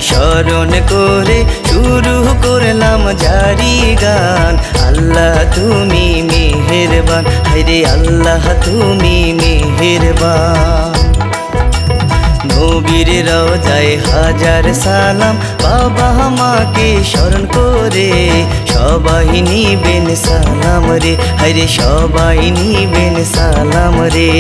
স্মরণ করে শুরু করলাম জারি গান। আল্লাহ তুমি মেহেরবান, হায়রে আল্লাহ তুমি মেহেরবান। নবীর রওজায় হাজার সালাম, বাবা মাকে স্মরণ করে সবাই নিবেন সালাম রে, হায়রে সবাই নিবেন সালাম রে।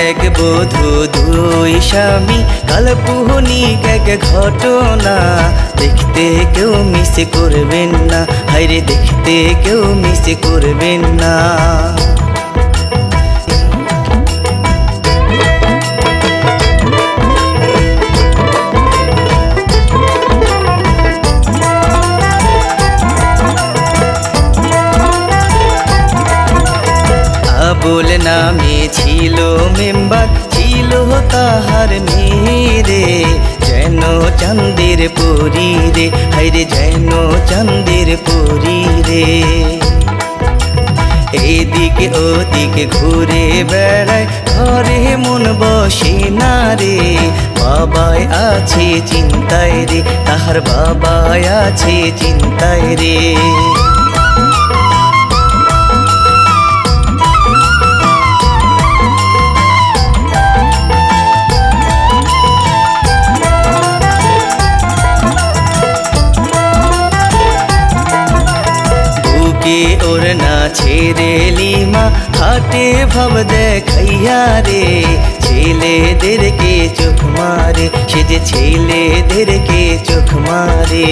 এক বধূ দুই স্বামী, কাল্পনিক এক ঘটনা, দেখতে কেউ মিস করবেন না, হায়রে দেখতে কেউ মিস করবেন না। আবুল নামে ছিল মেম্বার, ছিল তাহার মেয়ে, যেন চাঁদের পরী রে, হায়রে যেন চাঁদের পরী রে। এদিকে ওদিকে ঘুরে বেড়ায়, ঘরে মন বসে না রে, বাবাই আছে চিন্তায় রে, তাহার বাবাই আছে চিন্তায় রে। ওর না ছেড়ে লিমা হাটে ভাব দেখাইয়া রে, ছেলেদেরকে চোখ মারে, সে যে ছেলেদেরকে চোখ মারে।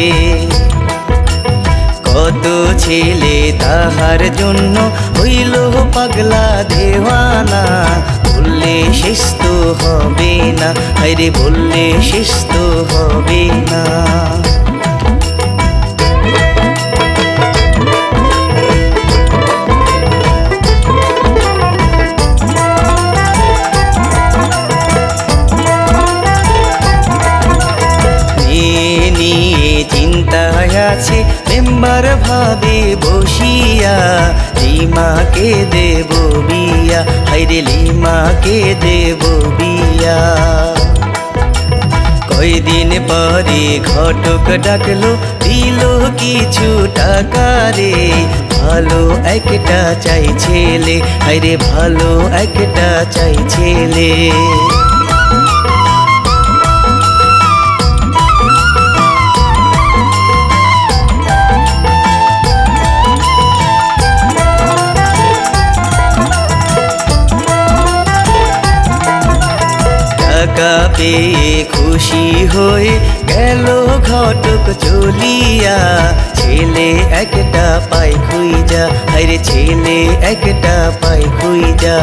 কত ছেলে তাহার জন্য হইল পাগলা দেওয়ানা, বললে শেষ তো হবে না, হায়রে বললে শেষ তো হবে না। চিন্তায় আছে মেম্বার ভাবে বসিয়া, লিমাকে দেব বিয়া, হায়রে লিমাকে দেব বিয়া। কয়দিন পরে ঘটক ডাকলো, দিল কিছু টাকা রে, ভালো একটা চাই ছেলে, হায়রে ভালো একটা চাই ছেলে। টাকা পেয়ে খুশি হয়ে গেল ঘটক চলিয়া, ছেলে একটা পাই খুইজা, হায়রে ছেলে একটা পাই খুইজা।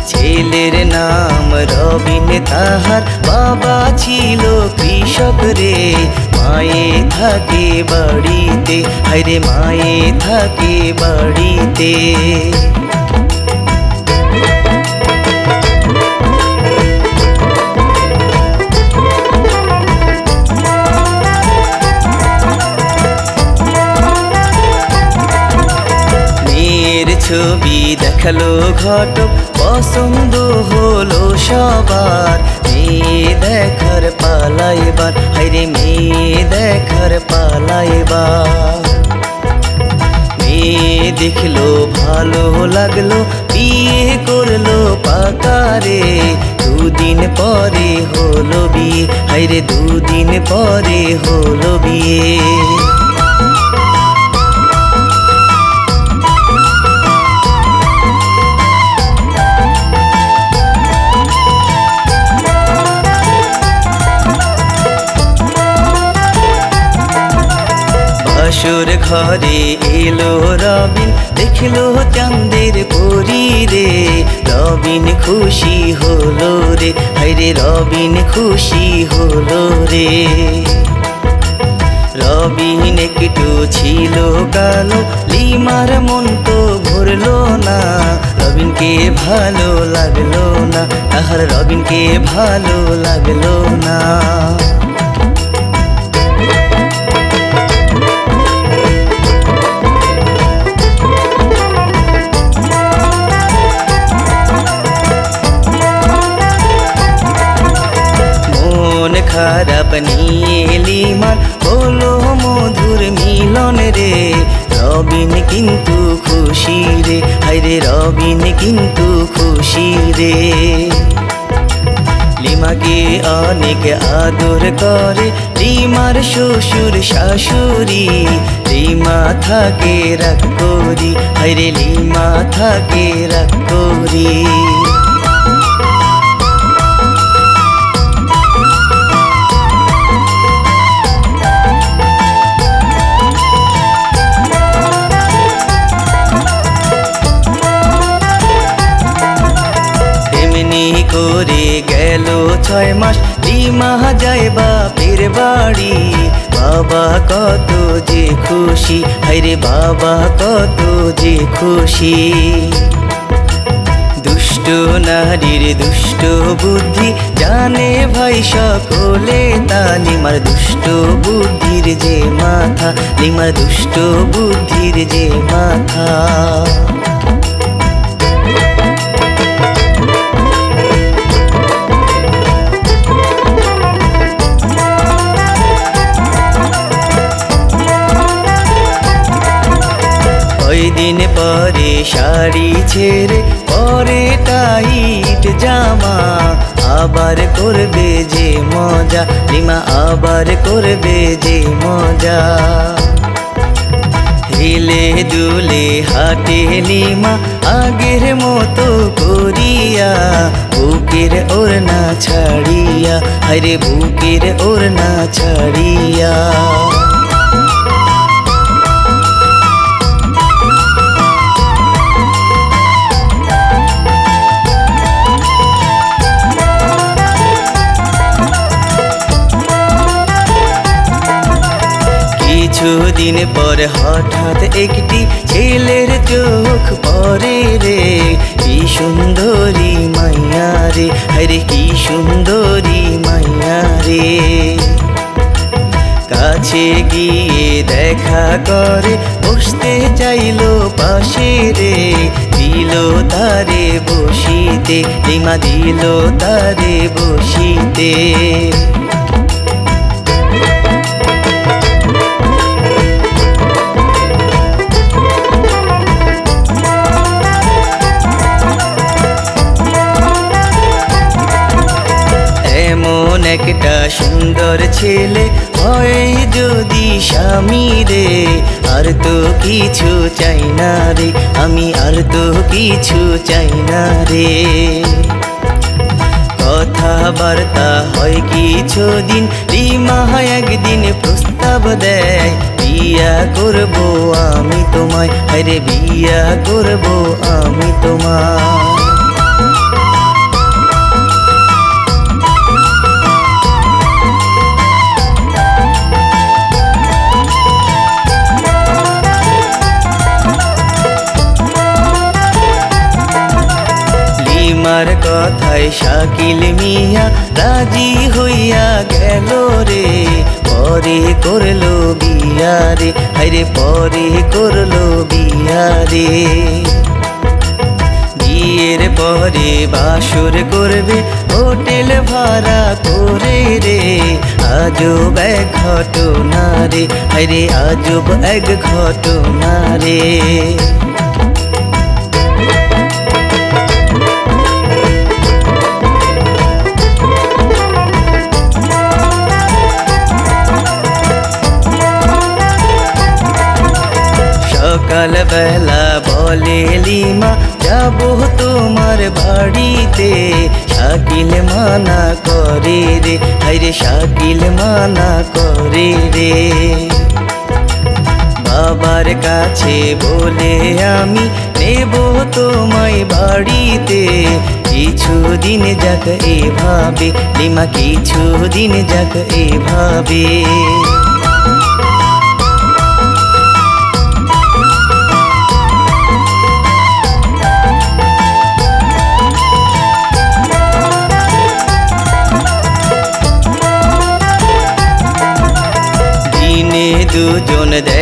ছেলের নাম রবিন, তাহার বাবা ছিল কৃষক রে, মায়ে থাকে বাড়িতে, হায়রে মায়ে থাকে বাড়িতে। ছবি দেখালো ঘটক, পছন্দ হলো সবার, মেয়ে দেখার পালাইবার, হায়রে মেয়ে দেখার পালাইবার। মেয়ে দেখলো ভালো লাগলো, বিয়ে করলো পাকারে, দুদিন পরে হলো বিয়ে, হায়রে দুদিন পরে হলো বিয়ে। বাসর ঘরে এলো রবিন, দেখলো চাঁদের পরী রে, রবিন খুশি হলো রে, হায়রে রবিন খুশি হলো রে। রবিন একটু ছিল কালো, লিমার মন তো ভরলো না, রবিন রবিনকে ভালো লাগলো না, তাহার রবিনকে ভালো লাগলো না। মন খারাপ নিয়ে লিমার হলো মধুর মিলন রে, রবিন কিন্তু খুশি রে, হায়রে রবিন কিন্তু খুশি রে। লিমাকে অনেক আদর করে লিমার শ্বশুর শাশুড়ি, লিমা থাকে রাগ করি, হায়রে লিমা থাকে রাগ করি। করে গেল 6 মাস লিমা যায় বাপের বাড়ি, বাবা কত যে খুশি, হায়রে বাবা কত যে খুশি। দুষ্ট নারীর দুষ্ট বুদ্ধি জানে ভাই সকলে তা, লিমার দুষ্ট বুদ্ধির যে মাথা, লিমার দুষ্ট বুদ্ধির যে মাথা। দিন পরে শাড়ি ছেড়ে পরে টাইট জামা, আবার করবে যে মজা লিমা, আবার করবে যে মজা। হিলে দুলে হাটে লিমা আগের মতো করিয়া, বুকের ওড়না ছাড়িয়া, হায়রে বুকের ওড়না ছাড়িয়া। কিছুদিন পর হঠাৎ একটি ছেলের চোখ পড়ে রে, কি সুন্দরী মাইয়া রে, আরে কি সুন্দরী মাইয়া রে। কাছে গিয়ে দেখা করে বসতে চাইলো পাশে রে, দিল তারে বসিতে লিমা, দিল তারে বসিতে। এমন একটা সুন্দর ছেলে হয় যদি স্বামী রে, আর তো কিছু চাই না রে, আমি আর তো কিছু চাই না রে। কথাবার্তা হয় কিছুদিন, লিমা একদিন প্রস্তাব দেয়, বিয়া করব আমি তোমায়, আরে বিয়া করব আমি তোমায়। লিমার কথায় শাকিল মিয়া রাজি হইয়া গেল রে, পরে করলো বিয়া রে, হায়রে পরে করলো বিয়া রে। বিয়ের পরে বাসর করবে হোটেল ভাড়া করে রে, আজব এক ঘটনা রে, হায়রে আজব এক ঘটনা রে। সকাল বেলা বলে লিমা যাবো তোমার বাড়িতে, শাকিল মানা করে রে, হায়রে শাকিল মানা করে রে। বাবার কাছে বলে আমি নেব তোমায় বাড়িতে, কিছুদিন যাক এভাবে লিমা, কিছুদিন যাক এভাবে।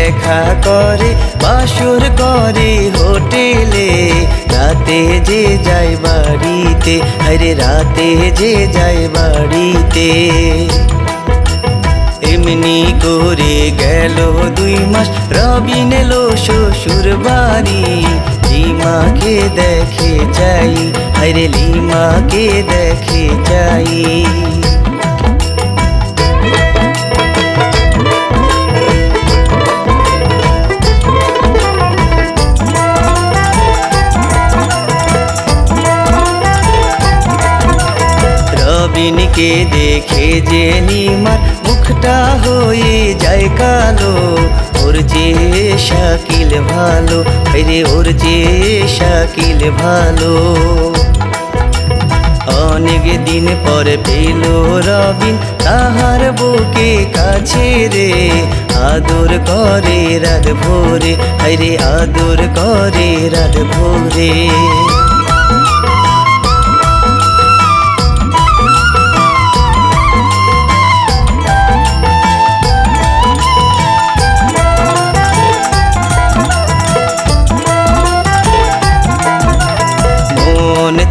দেখা করে বাসর করে হোটেলে রাতে যে যায় বাড়িতে আরে রাতে যে যায় বাড়িতে এমনি করে গেল 2 মাস রবিন এলো শ্বশুর বাড়ি লিমাকে দেখে যাই আরে লিমাকে দেখে যাই রবিনকে দেখে যে লিমার মুখটা হয়ে যায় কালো ওর যে শাকিল ভালো রে ওর যে শাকিল ভালো অনেক দিন পর পেল রবিন তাহার বুকে কাছে রে আদর করে রাত ভোরে রে আদর করে রাত ভোরে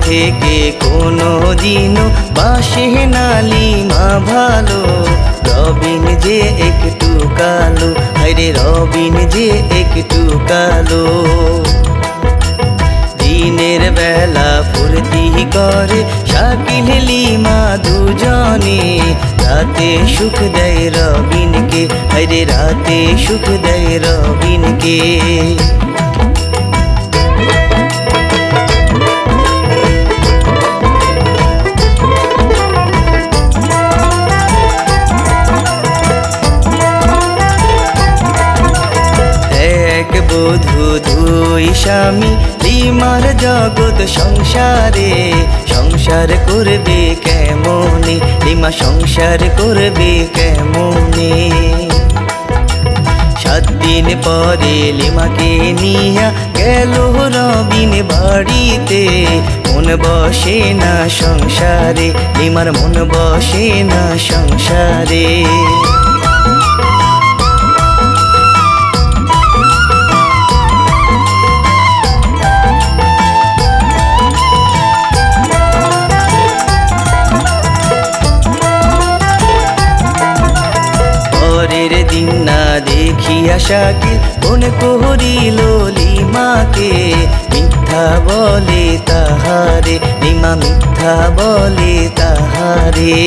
থেকে কোনো দিনও বাসে না লিমা ভালো রবিন যে একটু কালো আরে রবিন যে একটু কালো দিনের বেলা ফুর্তি করে শাকিল লিমা দুজনে রাতে সুখ দেয় রবিনকে আরে রাতে সুখ দেয় রবিনকে বধূ 2 স্বামী লিমার জগৎ সংসারে সংসার করবে কেমনে লিমা সংসার করবে কেমনে 7 দিন পরে লিমাকে নিয়া গেল রবিন বাড়িতে মন বসে না সংসারে লিমার মন বসে না সংসারে দিন না দেখিয়া শাকিল মন করিল লিমাকে মিথ্যা বলে তাহারে লিমা মিথ্যা বলে তাহারে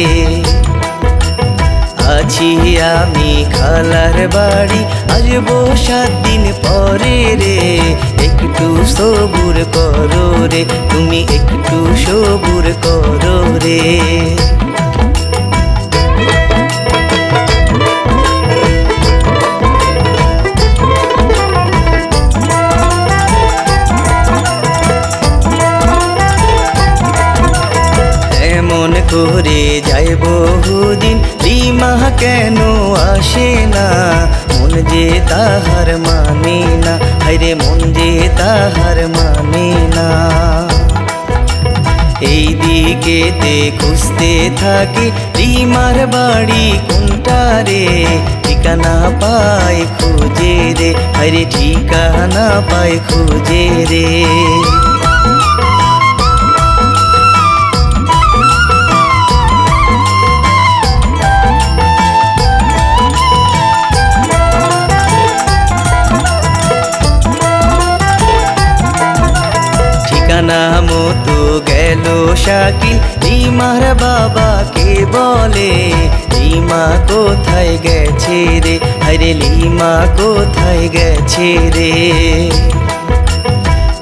আছি আমি খালার বাড়ি আসবো 7 দিন পরে রে একটু সবুর করো রে তুমি একটু সবুর করো রে করে যায় বহুদিন লিমা কেন আসে না মন যে তাহার মানে না আরে মন যে তাহার মানে না এই দিকেতে খুঁজতে থাকে লিমার বাড়ি কোনটা রে ঠিকানা পায় খুঁজে রে আরে ঠিকানা পায় খুঁজে রে মতো গেল শাকিল লিমার বাবাকে বলে লিমা কোথায় গেছে রে আরে লিমা কোথায় গেছে রে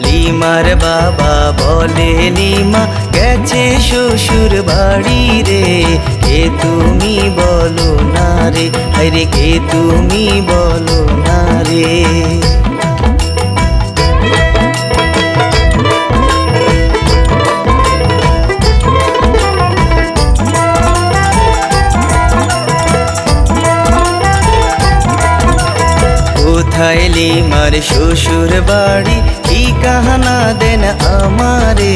লিমার বাবা বলে লিমা গেছে শ্বশুর বাড়ি রে কে তুমি বলো না রে আরে কে তুমি বলো না রে কোথায় লিমার শ্বশুর বাড়ি ঠিকানা দেন আমারে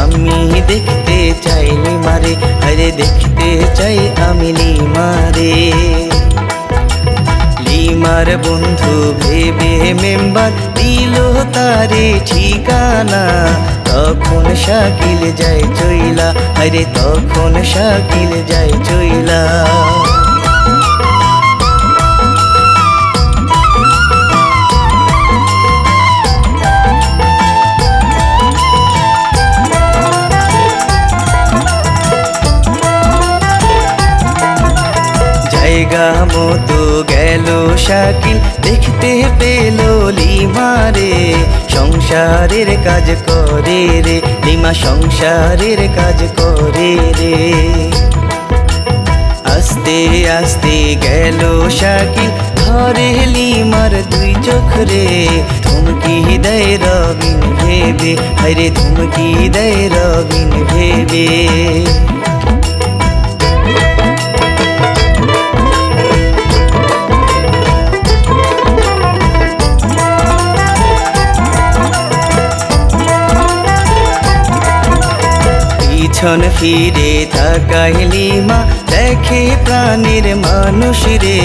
আমি দেখতে চাই লিমারে আরে দেখতে চাই আমি লিমারে লিমার বন্ধু ভেবে মেম্বার দিল তারে ঠিকানা, তখন শাকিল যায় চইলা, আরে তখন শাকিল যায় চইলা। জায়গা মতো গেল শাকিল, দেখতে পেল লিমারে, সংসারের কাজ করে রে লিমা, সংসারের কাজ করে রে। আস্তে আস্তে গেল শাকিল, ধরে লিমার দুই চোখ রে, ধমকি দেয় রবিন ভেবে, আরে ধমকি দেয় রবিন ভেবে। পিছন ফিরে তাকায় লিমা, দেখে প্রাণের মানুষ রে,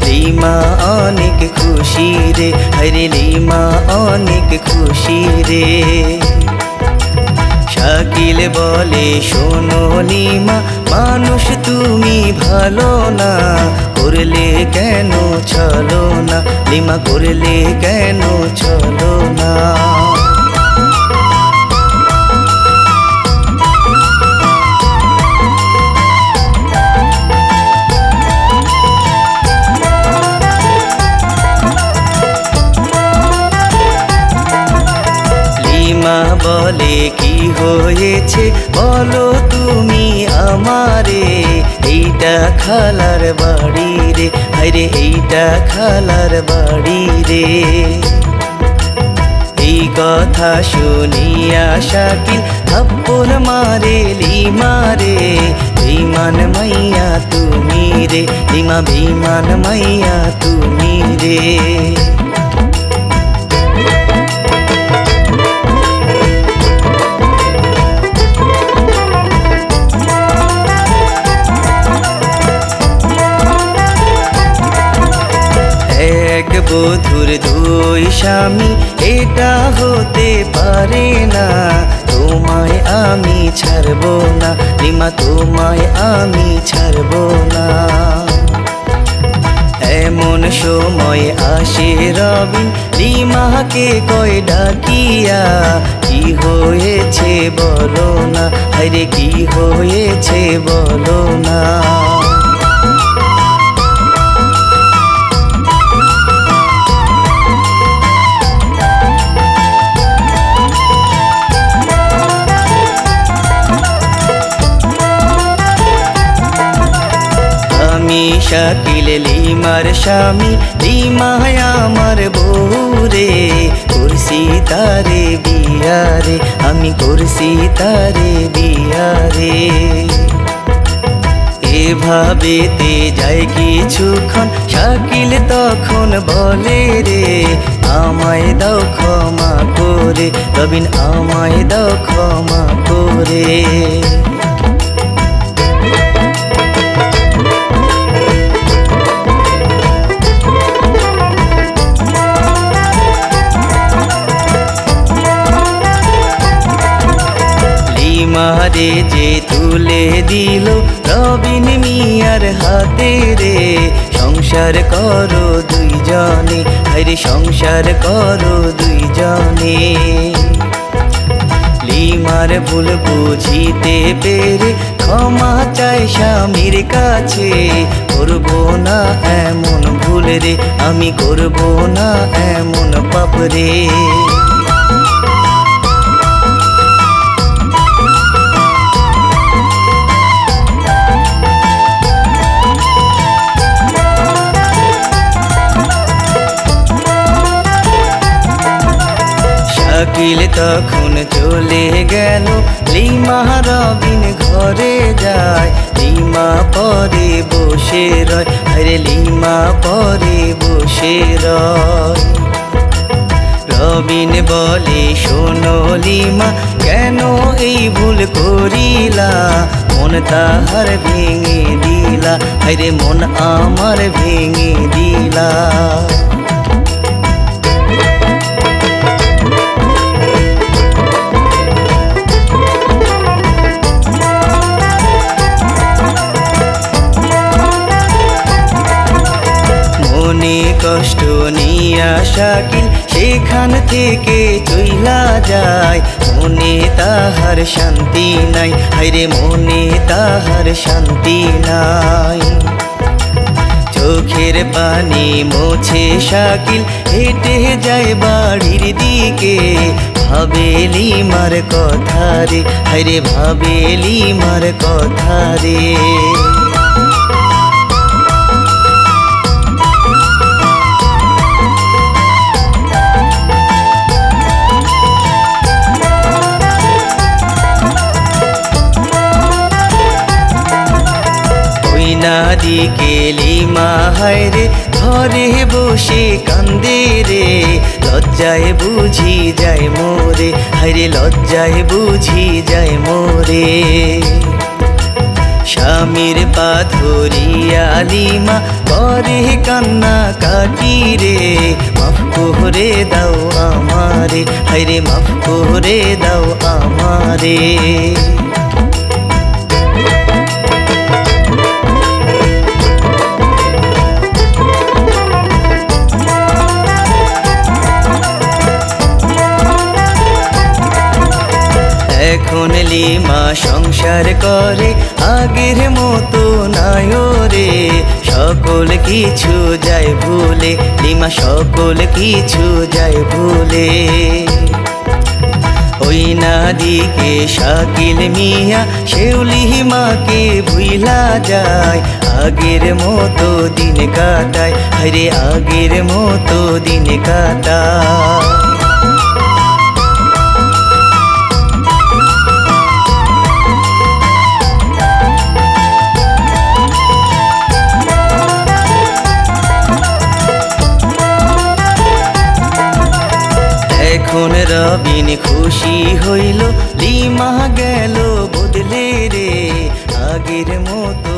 লিমা অনেক খুশি রে, আরে লিমা অনেক খুশি রে। শাকিল বলে শোনো লিমা, মানুষ তুমি ভালো না, করলে কেন চলো না লিমা, করলে কেন চলো না। বলে কি হয়েছে বলো তুমি আমারে, এইটা খালার বাড়ি রে, আরে এইটা খালার বাড়ি রে। এই কথা শুনিয়া শাকিল থাপ্পড় মারে লিমারে, বেঈমান মাইয়া তুমি রে লিমা, বেঈমান মাইয়া তুমি রে। এক বধুর দুই স্বামী এটা হতে পারে না, তোমায় আমি ছাড়বো না লিমা, তোমায় আমি ছাড়বো না। এমন সময় আসে রবিন লিমাকে কয় ডাকিয়া, কি হয়েছে বলো না, আরে কি হয়েছে বলো না। শাকিল লিমার স্বামী, লিমা আমার বউ রে, করছি তারে বিয়ারে, আমি করছি তারে বিয়ারে। এভাবেতে যায় কিছুক্ষণ, শাকিল তখন বলে রে, আমায় দাও ক্ষমা করে রবিন, আমায় দাও ক্ষমা করে। লিমারে যে তুলে দিল রবিন মিয়ার হাতে রে, সংসার করো দুইজনে, আরে সংসার করো দুইজনে। লিমার ভুল বুঝিতে পেরে ক্ষমা চাই স্বামীর কাছে, করবো না এমন ভুল রে, আমি করবো না এমন পাপ রে। শাকিল তখন চলে গেল, লিমা রবিন ঘরে যায়, লিমা পরে বসে রয়, আরে লিমা পরে বসে রয়। রবিন বলে শোনো লিমা কেন এই ভুল করিলা, মন তাহার ভেঙে দিলা, আরে মন আমার ভেঙে দিলা। মনে কষ্ট নিয়া শাকিল সেখান থেকে চইলা যায়, মনে তাহার শান্তি নাই, হায়রে মনে তাহার শান্তি নাই। চোখের পানি মোছে শাকিল হেঁটে যায় বাড়ির দিকে, ভাবে লিমার কথা রে, হায়রে ভাবে লিমার কথা রে। নাদিকে লিমা হায়রে ঘরে বসে কান্দে রে, লজ্জায় বুঝি যায় মোরে, হায়রে লজ্জায় বুঝি যায় মোরে। স্বামীর পা ধরিয়া লিমা করে কান্না কাটি রে, মাফ করে দাও আমারে, হায়রে মাফ করে দাও আমারে। এখন লিমা সংসার করে আগের মতো নাই রে, সকল কিছু যায় ভুলে, লিমা সকল কিছু যায় ভুলে। ওই নাদিকে শাকিল মিয়া সেও লিমাকে ভুইলা যায়, আগের মতো দিন কাটায়, হায়রে আগের মতো দিন কাটায়। এখন রবিন খুশি হইল লিমা গেল বদলে রে, আগের মতো